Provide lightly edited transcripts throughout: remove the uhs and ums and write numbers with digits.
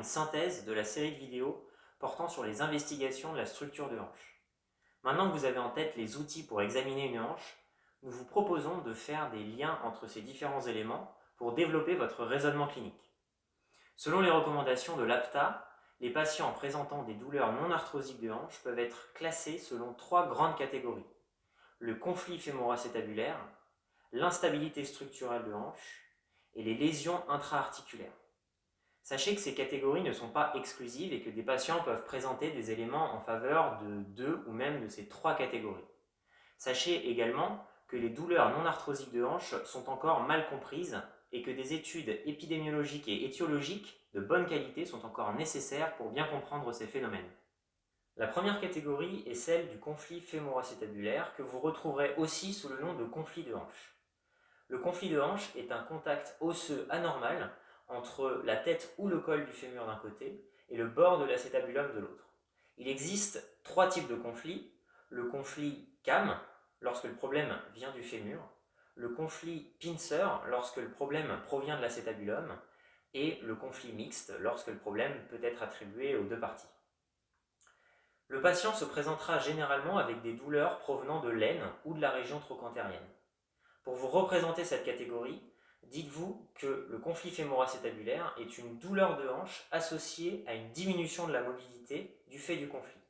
synthèse de la série de vidéos portant sur les investigations de la structure de hanche. Maintenant que vous avez en tête les outils pour examiner une hanche, nous vous proposons de faire des liens entre ces différents éléments pour développer votre raisonnement clinique. Selon les recommandations de l'APTA, les patients présentant des douleurs non arthrosiques de hanche peuvent être classés selon 3 grandes catégories: le conflit fémoro-acétabulaire, l'instabilité structurelle de hanche et les lésions intra-articulaires. Sachez que ces catégories ne sont pas exclusives et que des patients peuvent présenter des éléments en faveur de 2 ou même de ces 3 catégories. Sachez également que les douleurs non arthrosiques de hanche sont encore mal comprises et que des études épidémiologiques et étiologiques de bonne qualité sont encore nécessaires pour bien comprendre ces phénomènes. La première catégorie est celle du conflit fémoro-acétabulaire que vous retrouverez aussi sous le nom de conflit de hanche. Le conflit de hanche est un contact osseux anormal entre la tête ou le col du fémur d'un côté et le bord de l'acétabulum de l'autre. Il existe 3 types de conflits: le conflit CAM, lorsque le problème vient du fémur, le conflit pincer, lorsque le problème provient de l'acétabulum, et le conflit mixte, lorsque le problème peut être attribué aux 2 parties. Le patient se présentera généralement avec des douleurs provenant de l'aine ou de la région trochantérienne. Pour vous représenter cette catégorie, dites-vous que le conflit fémoro-acétabulaire est une douleur de hanche associée à une diminution de la mobilité du fait du conflit.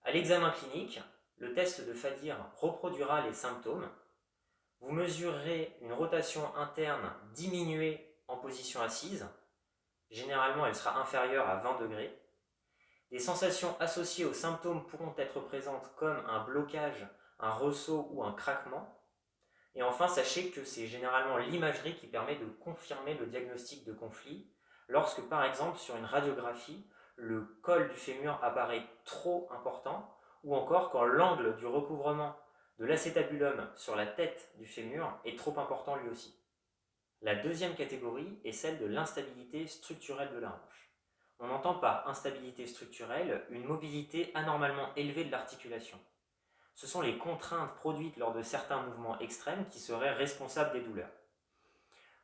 À l'examen clinique, le test de Fadir reproduira les symptômes. Vous mesurerez une rotation interne diminuée en position assise. Généralement, elle sera inférieure à 20 degrés. Des sensations associées aux symptômes pourront être présentes comme un blocage, un ressaut ou un craquement. Et enfin, sachez que c'est généralement l'imagerie qui permet de confirmer le diagnostic de conflit lorsque, par exemple, sur une radiographie, le col du fémur apparaît trop important, ou encore quand l'angle du recouvrement de l'acétabulum sur la tête du fémur est trop important lui aussi. La deuxième catégorie est celle de l'instabilité structurelle de la hanche. On n'entend par instabilité structurelle une mobilité anormalement élevée de l'articulation. Ce sont les contraintes produites lors de certains mouvements extrêmes qui seraient responsables des douleurs.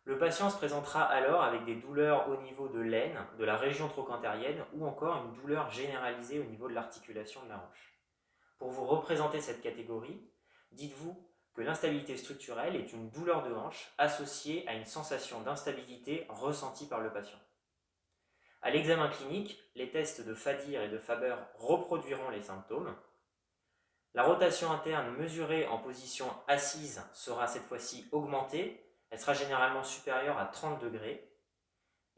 Le patient se présentera alors avec des douleurs au niveau de l'aine, de la région trochantérienne ou encore une douleur généralisée au niveau de l'articulation de la hanche. Pour vous représenter cette catégorie, dites-vous que l'instabilité structurelle est une douleur de hanche associée à une sensation d'instabilité ressentie par le patient. À l'examen clinique, les tests de Fadir et de Faber reproduiront les symptômes. La rotation interne mesurée en position assise sera cette fois-ci augmentée. Elle sera généralement supérieure à 30 degrés.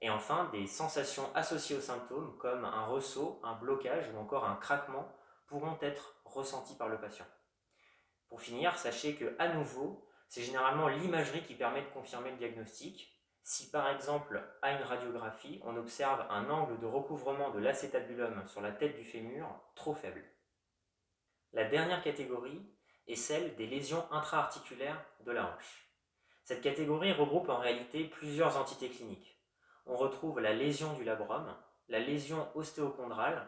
Et enfin, des sensations associées aux symptômes comme un ressaut, un blocage ou encore un craquement pourront être ressenties par le patient. Pour finir, sachez que, à nouveau, c'est généralement l'imagerie qui permet de confirmer le diagnostic. Si par exemple, à une radiographie, on observe un angle de recouvrement de l'acétabulum sur la tête du fémur trop faible. La dernière catégorie est celle des lésions intra-articulaires de la hanche. Cette catégorie regroupe en réalité plusieurs entités cliniques. On retrouve la lésion du labrum, la lésion ostéochondrale,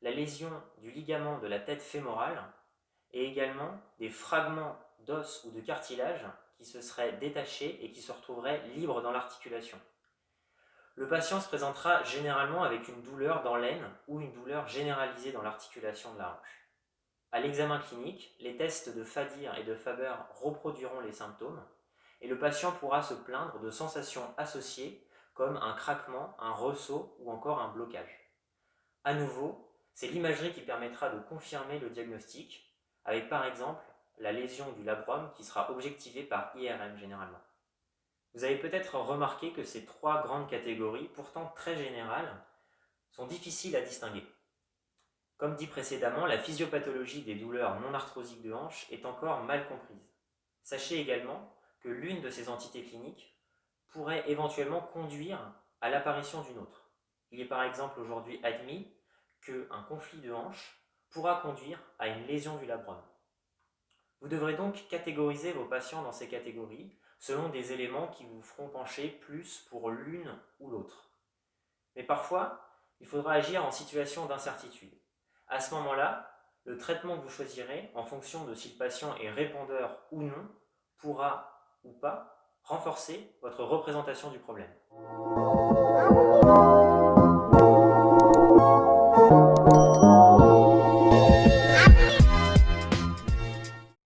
la lésion du ligament de la tête fémorale et également des fragments d'os ou de cartilage qui se seraient détachés et qui se retrouveraient libres dans l'articulation. Le patient se présentera généralement avec une douleur dans l'aine ou une douleur généralisée dans l'articulation de la hanche. À l'examen clinique, les tests de Fadir et de Faber reproduiront les symptômes et le patient pourra se plaindre de sensations associées comme un craquement, un ressaut ou encore un blocage. À nouveau, c'est l'imagerie qui permettra de confirmer le diagnostic avec par exemple la lésion du labrum qui sera objectivée par IRM généralement. Vous avez peut-être remarqué que ces 3 grandes catégories, pourtant très générales, sont difficiles à distinguer. Comme dit précédemment, la physiopathologie des douleurs non arthrosiques de hanche est encore mal comprise. Sachez également que l'une de ces entités cliniques pourrait éventuellement conduire à l'apparition d'une autre. Il est par exemple aujourd'hui admis qu'un conflit de hanche pourra conduire à une lésion du labrum. Vous devrez donc catégoriser vos patients dans ces catégories selon des éléments qui vous feront pencher plus pour l'une ou l'autre. Mais parfois, il faudra agir en situation d'incertitude. À ce moment-là, le traitement que vous choisirez, en fonction de si le patient est répondeur ou non, pourra ou pas renforcer votre représentation du problème.